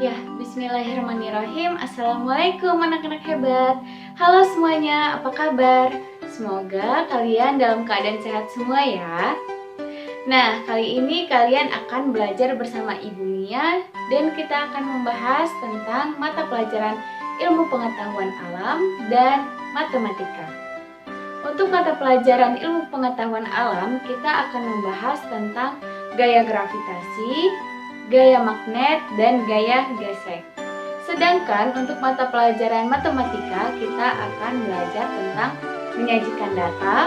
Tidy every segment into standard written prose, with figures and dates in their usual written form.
Ya, bismillahirrahmanirrahim. Assalamualaikum anak-anak hebat. Halo semuanya, apa kabar? Semoga kalian dalam keadaan sehat semua ya. Nah, kali ini kalian akan belajar bersama Ibu Mia dan kita akan membahas tentang mata pelajaran ilmu pengetahuan alam dan matematika. Untuk mata pelajaran ilmu pengetahuan alam, kita akan membahas tentang gaya gravitasi, gaya magnet, dan gaya gesek. Sedangkan untuk mata pelajaran matematika, kita akan belajar tentang menyajikan data,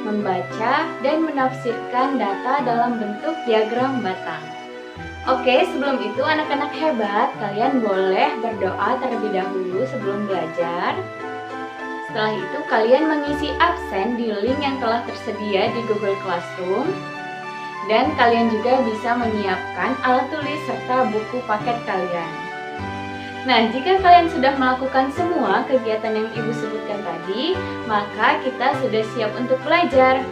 membaca, dan menafsirkan data dalam bentuk diagram batang. Oke, sebelum itu anak-anak hebat, kalian boleh berdoa terlebih dahulu sebelum belajar. Setelah itu, kalian mengisi absen di link yang telah tersedia di Google Classroom. Dan kalian juga bisa menyiapkan alat tulis serta buku paket kalian. Nah, jika kalian sudah melakukan semua kegiatan yang Ibu sebutkan tadi, maka kita sudah siap untuk belajar.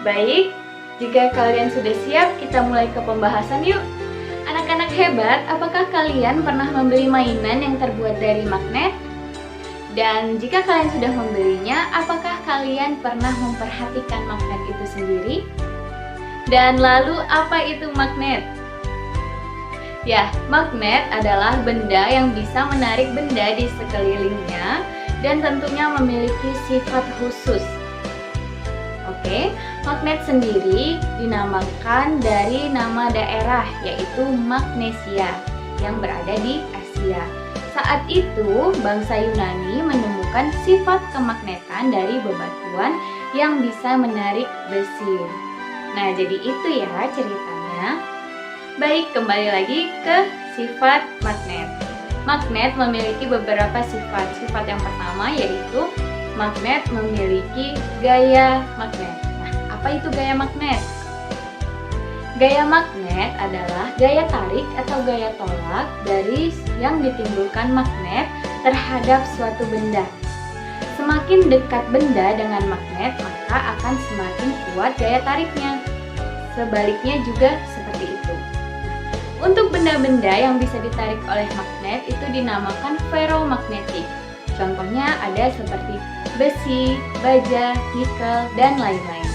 Baik, jika kalian sudah siap, kita mulai ke pembahasan yuk. Anak-anak hebat, apakah kalian pernah membeli mainan yang terbuat dari magnet? Dan jika kalian sudah membelinya, apakah kalian pernah memperhatikan magnet itu sendiri? Dan lalu apa itu magnet? Ya, magnet adalah benda yang bisa menarik benda di sekelilingnya dan tentunya memiliki sifat khusus. Oke, magnet sendiri dinamakan dari nama daerah yaitu Magnesia yang berada di Asia. Saat itu, bangsa Yunani menemukan sifat kemagnetan dari bebatuan yang bisa menarik besi. Nah, jadi itu ya ceritanya. Baik, kembali lagi ke sifat magnet. Magnet memiliki beberapa sifat. Sifat yang pertama yaitu magnet memiliki gaya magnet. Nah, apa itu gaya magnet? Gaya magnet adalah gaya tarik atau gaya tolak dari yang ditimbulkan magnet terhadap suatu benda. Semakin dekat benda dengan magnet, maka akan semakin kuat gaya tariknya. Sebaliknya juga seperti itu. Untuk benda-benda yang bisa ditarik oleh magnet itu dinamakan ferromagnetik. Contohnya ada seperti besi, baja, nikel, dan lain-lain.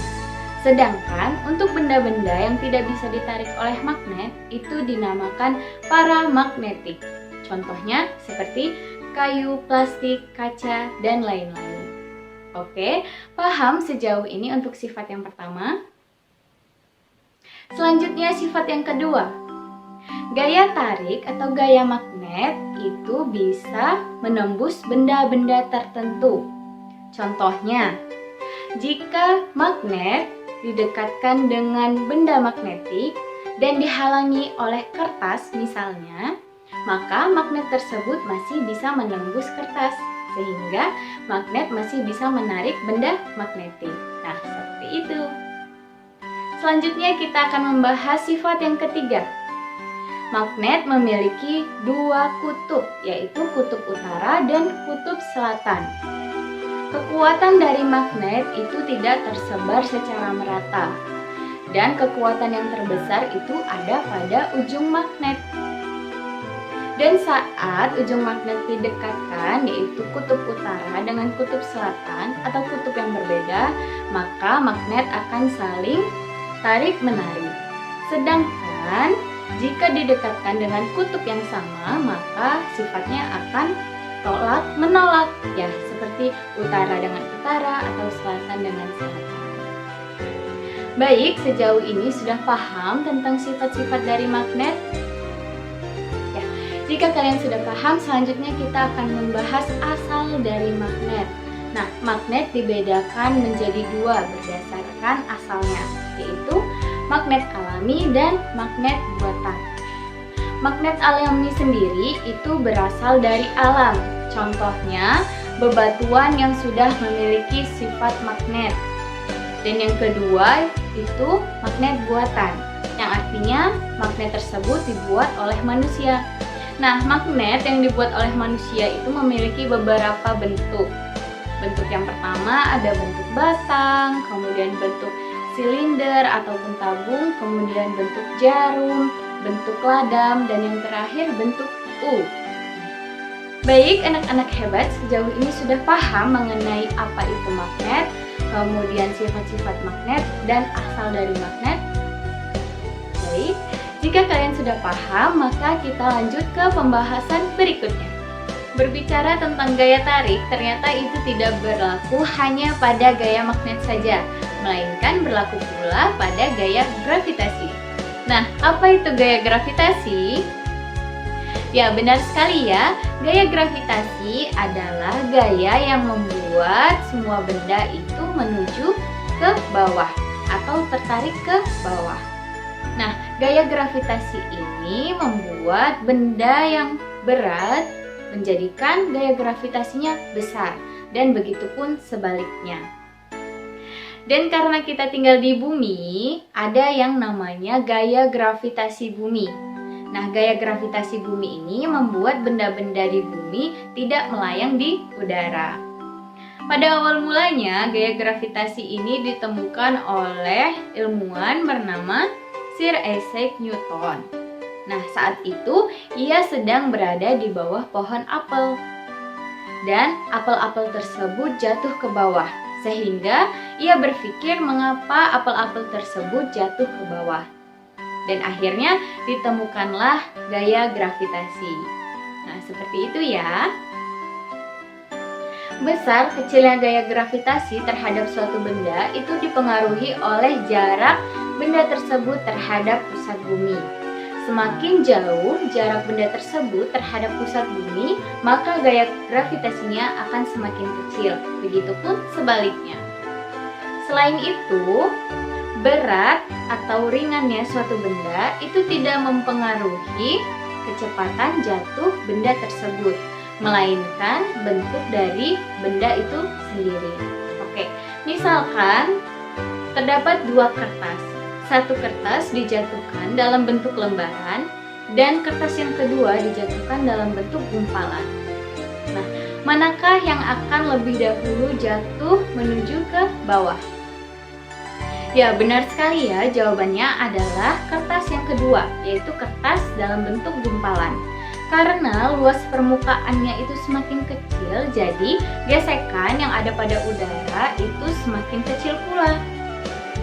Sedangkan untuk benda-benda yang tidak bisa ditarik oleh magnet itu dinamakan paramagnetik. Contohnya seperti kayu, plastik, kaca, dan lain-lain. Oke, paham sejauh ini untuk sifat yang pertama? Selanjutnya sifat yang kedua. Gaya tarik atau gaya magnet itu bisa menembus benda-benda tertentu. Contohnya, jika magnet didekatkan dengan benda magnetik dan dihalangi oleh kertas misalnya, maka magnet tersebut masih bisa menembus kertas sehingga magnet masih bisa menarik benda magnetik. Nah, seperti itu. Selanjutnya kita akan membahas sifat yang ketiga. Magnet memiliki dua kutub, yaitu kutub utara dan kutub selatan. Kekuatan dari magnet itu tidak tersebar secara merata, dan kekuatan yang terbesar itu ada pada ujung magnet. Dan saat ujung magnet didekatkan, yaitu kutub utara dengan kutub selatan atau kutub yang berbeda, maka magnet akan saling tarik-menarik. Sedangkan jika didekatkan dengan kutub yang sama, maka sifatnya akan tolak-menolak, ya, seperti utara dengan utara atau selatan dengan selatan. Baik, sejauh ini sudah paham tentang sifat-sifat dari magnet? Ya, jika kalian sudah paham, selanjutnya kita akan membahas asal dari magnet. Nah, magnet dibedakan menjadi dua berdasarkan asalnya, yaitu magnet alami dan magnet buatan. Magnet alami sendiri itu berasal dari alam. Contohnya, bebatuan yang sudah memiliki sifat magnet. Dan yang kedua itu magnet buatan, yang artinya magnet tersebut dibuat oleh manusia. Nah, magnet yang dibuat oleh manusia itu memiliki beberapa bentuk. Bentuk yang pertama ada bentuk batang, kemudian bentuk silinder ataupun tabung, kemudian bentuk jarum, bentuk ladam, dan yang terakhir bentuk U. Baik, anak-anak hebat, sejauh ini sudah paham mengenai apa itu magnet, kemudian sifat-sifat magnet, dan asal dari magnet. Baik, jika kalian sudah paham, maka kita lanjut ke pembahasan berikutnya. Berbicara tentang gaya tarik, ternyata itu tidak berlaku hanya pada gaya magnet saja, melainkan berlaku pula pada gaya gravitasi. Nah, apa itu gaya gravitasi? Ya, benar sekali ya. Gaya gravitasi adalah gaya yang membuat semua benda itu menuju ke bawah atau tertarik ke bawah. Nah, gaya gravitasi ini membuat benda yang berat menjadikan gaya gravitasinya besar, dan begitu pun sebaliknya. Dan karena kita tinggal di bumi, ada yang namanya gaya gravitasi bumi. Nah, gaya gravitasi bumi ini membuat benda-benda di bumi tidak melayang di udara. Pada awal mulanya, gaya gravitasi ini ditemukan oleh ilmuwan bernama Sir Isaac Newton. Nah, saat itu ia sedang berada di bawah pohon apel. Dan apel-apel tersebut jatuh ke bawah, sehingga ia berpikir mengapa apel-apel tersebut jatuh ke bawah. Dan akhirnya ditemukanlah gaya gravitasi. Nah, seperti itu ya. Besar kecilnya gaya gravitasi terhadap suatu benda itu dipengaruhi oleh jarak benda tersebut terhadap pusat bumi. Semakin jauh jarak benda tersebut terhadap pusat bumi, maka gaya gravitasinya akan semakin kecil. Begitupun sebaliknya. Selain itu, berat atau ringannya suatu benda itu tidak mempengaruhi kecepatan jatuh benda tersebut, melainkan bentuk dari benda itu sendiri. Oke, misalkan terdapat dua kertas. Satu kertas dijatuhkan dalam bentuk lembaran dan kertas yang kedua dijatuhkan dalam bentuk gumpalan. Nah, manakah yang akan lebih dahulu jatuh menuju ke bawah? Ya, benar sekali ya, jawabannya adalah kertas yang kedua, yaitu kertas dalam bentuk gumpalan. Karena luas permukaannya itu semakin kecil, jadi gesekan yang ada pada udara itu semakin kecil pula.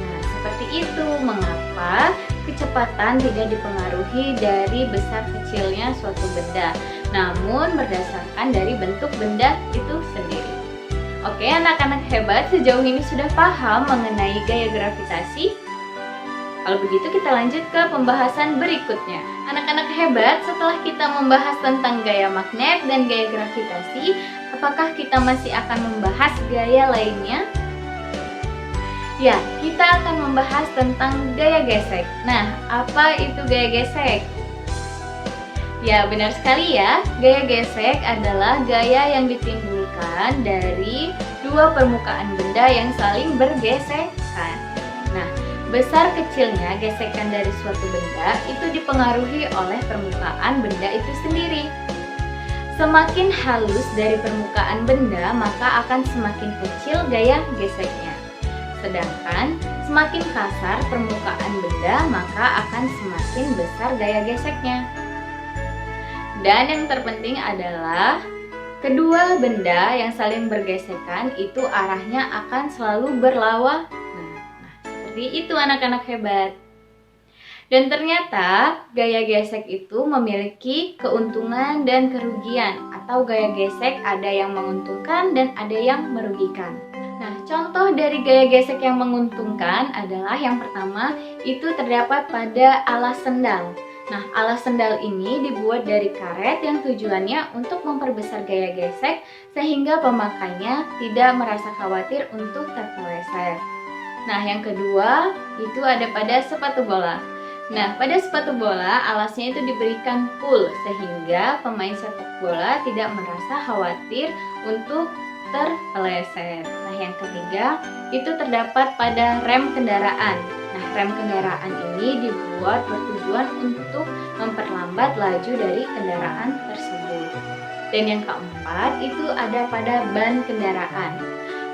Nah, seperti itu mengapa kecepatan tidak dipengaruhi dari besar kecilnya suatu benda, namun berdasarkan dari bentuk benda itu sendiri. Oke, anak-anak hebat, sejauh ini sudah paham mengenai gaya gravitasi? Kalau begitu kita lanjut ke pembahasan berikutnya. Anak-anak hebat, setelah kita membahas tentang gaya magnet dan gaya gravitasi, apakah kita masih akan membahas gaya lainnya? Ya, kita akan membahas tentang gaya gesek. Nah, apa itu gaya gesek? Ya, benar sekali ya. Gaya gesek adalah gaya yang ditimbulkan dari dua permukaan benda yang saling bergesekan. Nah, besar kecilnya gesekan dari suatu benda itu dipengaruhi oleh permukaan benda itu sendiri. Semakin halus dari permukaan benda, maka akan semakin kecil gaya geseknya. Sedangkan semakin kasar permukaan benda, maka akan semakin besar gaya geseknya. Dan yang terpenting adalah kedua benda yang saling bergesekan itu arahnya akan selalu berlawanan. Nah, seperti itu anak-anak hebat. Dan ternyata gaya gesek itu memiliki keuntungan dan kerugian, atau gaya gesek ada yang menguntungkan dan ada yang merugikan. Nah, contoh dari gaya gesek yang menguntungkan adalah yang pertama itu terdapat pada alas sendal. Nah, alas sendal ini dibuat dari karet yang tujuannya untuk memperbesar gaya gesek sehingga pemakainya tidak merasa khawatir untuk terpeleset. Nah, yang kedua itu ada pada sepatu bola. Nah, pada sepatu bola alasnya itu diberikan pull sehingga pemain sepak bola tidak merasa khawatir untuk terpeleset. Nah, yang ketiga itu terdapat pada rem kendaraan. Nah, rem kendaraan ini dibuat bertujuan untuk memperlambat laju dari kendaraan tersebut. Dan yang keempat itu ada pada ban kendaraan.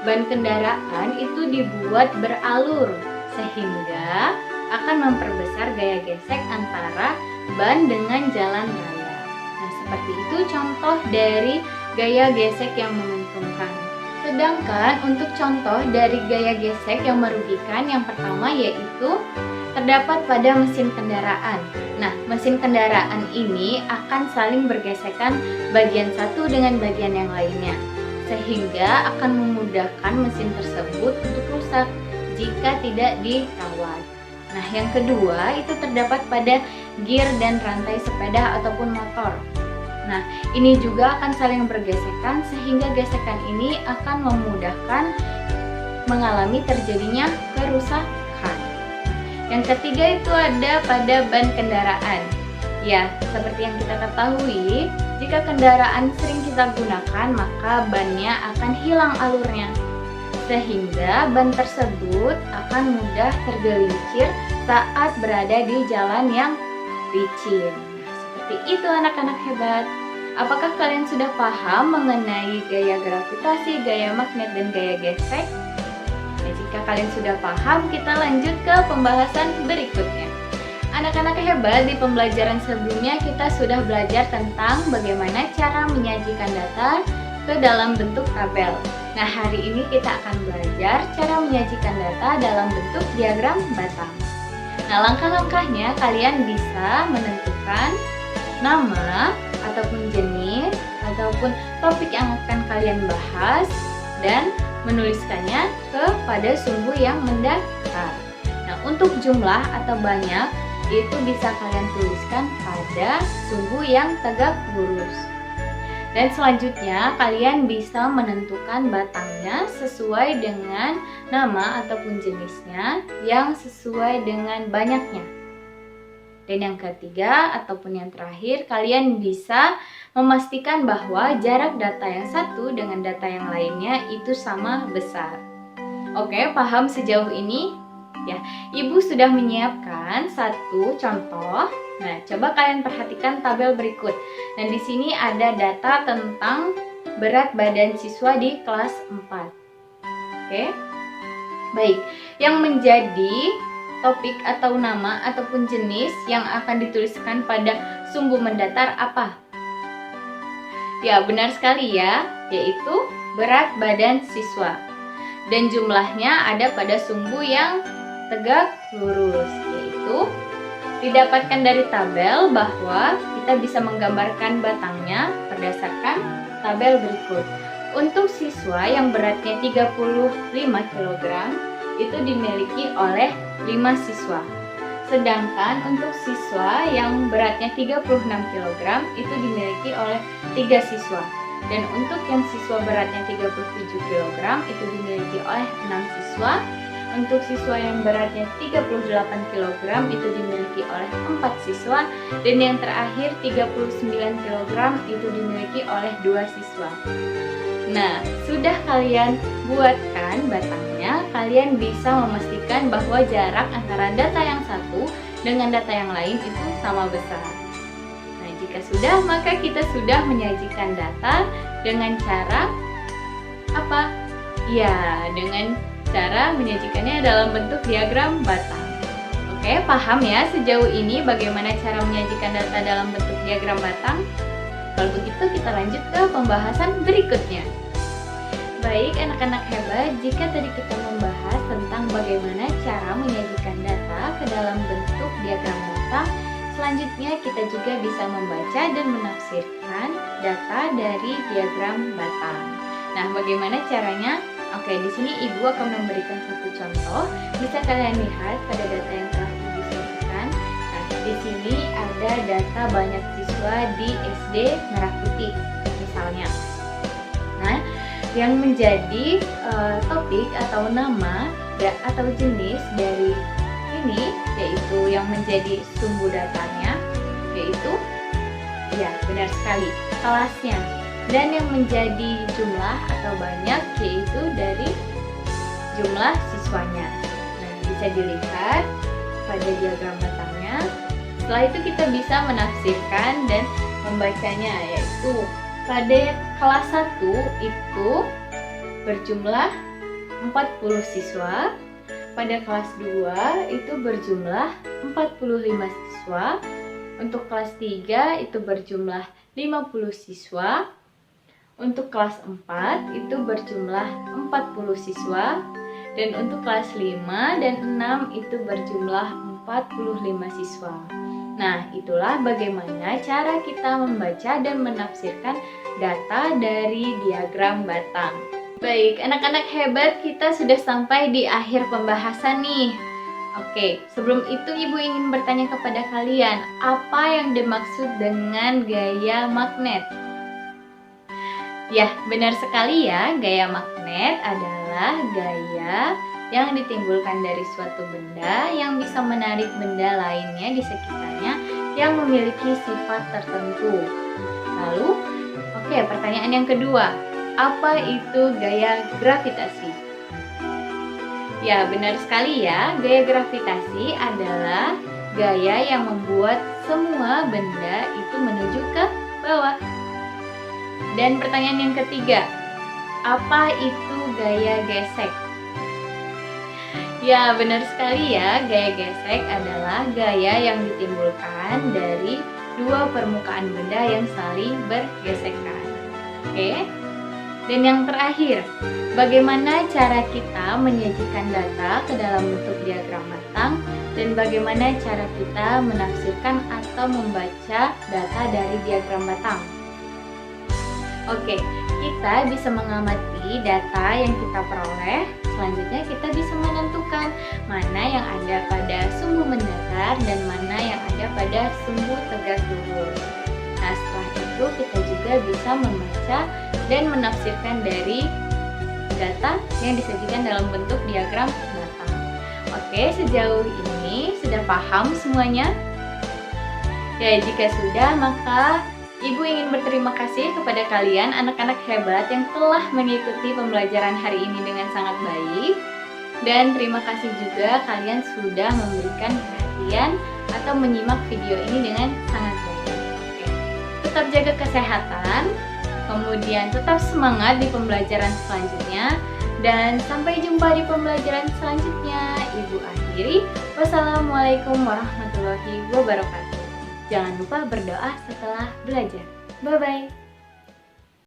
Ban kendaraan itu dibuat beralur sehingga akan memperbesar gaya gesek antara ban dengan jalan raya. Nah, seperti itu contoh dari gaya gesek yang menguntungkan. Sedangkan untuk contoh dari gaya gesek yang merugikan, yang pertama yaitu terdapat pada mesin kendaraan. Nah, mesin kendaraan ini akan saling bergesekan bagian satu dengan bagian yang lainnya, sehingga akan memudahkan mesin tersebut untuk rusak jika tidak dirawat. Nah, yang kedua itu terdapat pada gear dan rantai sepeda ataupun motor. Nah, ini juga akan saling bergesekan sehingga gesekan ini akan memudahkan mengalami terjadinya kerusakan. Yang ketiga itu ada pada ban kendaraan. Ya, seperti yang kita ketahui, jika kendaraan sering kita gunakan, maka bannya akan hilang alurnya, sehingga ban tersebut akan mudah tergelincir saat berada di jalan yang licin. Seperti itu anak-anak hebat. Apakah kalian sudah paham mengenai gaya gravitasi, gaya magnet, dan gaya gesek? Nah, jika kalian sudah paham, kita lanjut ke pembahasan berikutnya. Anak-anak hebat, di pembelajaran sebelumnya kita sudah belajar tentang bagaimana cara menyajikan data ke dalam bentuk tabel. Nah, hari ini kita akan belajar cara menyajikan data dalam bentuk diagram batang. Nah, langkah-langkahnya kalian bisa menentukan nama ataupun jenis ataupun topik yang akan kalian bahas dan menuliskannya kepada sumbu yang mendaftar. Nah, untuk jumlah atau banyak itu bisa kalian tuliskan pada sumbu yang tegak lurus. Dan selanjutnya kalian bisa menentukan batangnya sesuai dengan nama ataupun jenisnya yang sesuai dengan banyaknya. Dan yang ketiga ataupun yang terakhir, kalian bisa memastikan bahwa jarak data yang satu dengan data yang lainnya itu sama besar. Oke, paham sejauh ini? Ya, Ibu sudah menyiapkan satu contoh. Nah, coba kalian perhatikan tabel berikut. Dan di sini ada data tentang berat badan siswa di kelas 4. Oke. Baik, yang menjadi topik atau nama ataupun jenis yang akan dituliskan pada sumbu mendatar apa? Ya, benar sekali ya, yaitu berat badan siswa. Dan jumlahnya ada pada sumbu yang tegak lurus, yaitu didapatkan dari tabel bahwa kita bisa menggambarkan batangnya berdasarkan tabel berikut. Untuk siswa yang beratnya 35 kg itu dimiliki oleh 5 siswa. Sedangkan untuk siswa yang beratnya 36 kg itu dimiliki oleh 3 siswa. Dan untuk yang siswa beratnya 37 kg itu dimiliki oleh 6 siswa. Untuk siswa yang beratnya 38 kg itu dimiliki oleh 4 siswa. Dan yang terakhir 39 kg itu dimiliki oleh 2 siswa. Nah, sudah kalian buatkan batangnya, kalian bisa memastikan bahwa jarak antara data yang satu dengan data yang lain itu sama besar. Nah, jika sudah, maka kita sudah menyajikan data dengan cara apa? Ya, dengan cara menyajikannya dalam bentuk diagram batang. Oke, paham ya sejauh ini bagaimana cara menyajikan data dalam bentuk diagram batang? Kalau begitu kita lanjut ke pembahasan berikutnya. Baik anak-anak hebat, jika tadi kita membahas tentang bagaimana cara menyajikan data ke dalam bentuk diagram batang, selanjutnya kita juga bisa membaca dan menafsirkan data dari diagram batang. Nah, bagaimana caranya? Oke, di sini Ibu akan memberikan satu contoh. Bisa kalian lihat pada data yang telah Ibu siapkan. Nah, di sini ada data banyak siswa di SD Merah Putih, misalnya. Nah, yang menjadi topik atau nama atau jenis dari ini, yaitu yang menjadi sumbu datanya, yaitu, ya benar sekali, kelasnya. Dan yang menjadi jumlah atau banyak, yaitu dari jumlah siswanya. Nah, bisa dilihat pada diagram batangnya. Setelah itu kita bisa menafsirkan dan membacanya, yaitu pada kelas 1 itu berjumlah 40 siswa, pada kelas 2 itu berjumlah 45 siswa, Untuk kelas 3 itu berjumlah 50 siswa. Untuk kelas 4 itu berjumlah 40 siswa. Dan untuk kelas 5 dan 6 itu berjumlah 45 siswa. Nah, itulah bagaimana cara kita membaca dan menafsirkan data dari diagram batang. Baik, anak-anak hebat, kita sudah sampai di akhir pembahasan nih. Oke, sebelum itu Ibu ingin bertanya kepada kalian, apa yang dimaksud dengan gaya magnet? Ya, benar sekali ya, gaya magnet adalah gaya yang ditimbulkan dari suatu benda yang bisa menarik benda lainnya di sekitarnya yang memiliki sifat tertentu. Lalu, pertanyaan yang kedua, apa itu gaya gravitasi? Ya, benar sekali ya, gaya gravitasi adalah gaya yang membuat semua benda itu menuju ke bawah. Dan pertanyaan yang ketiga, apa itu gaya gesek? Ya, benar sekali ya, gaya gesek adalah gaya yang ditimbulkan dari dua permukaan benda yang saling bergesekan. Oke? Dan yang terakhir, bagaimana cara kita menyajikan data ke dalam bentuk diagram batang dan bagaimana cara kita menafsirkan atau membaca data dari diagram batang? Oke, kita bisa mengamati data yang kita peroleh. Selanjutnya kita bisa menentukan mana yang ada pada sumbu mendatar dan mana yang ada pada sumbu tegak lurus. Nah, setelah itu kita juga bisa membaca dan menafsirkan dari data yang disajikan dalam bentuk diagram batang. Oke, sejauh ini sudah paham semuanya? Ya, jika sudah, maka Ibu ingin berterima kasih kepada kalian anak-anak hebat yang telah mengikuti pembelajaran hari ini dengan sangat baik. Dan terima kasih juga kalian sudah memberikan perhatian atau menyimak video ini dengan sangat baik. Oke. Tetap jaga kesehatan, kemudian tetap semangat di pembelajaran selanjutnya. Dan sampai jumpa di pembelajaran selanjutnya. Ibu akhiri. Wassalamualaikum warahmatullahi wabarakatuh. Jangan lupa berdoa setelah belajar. Bye-bye.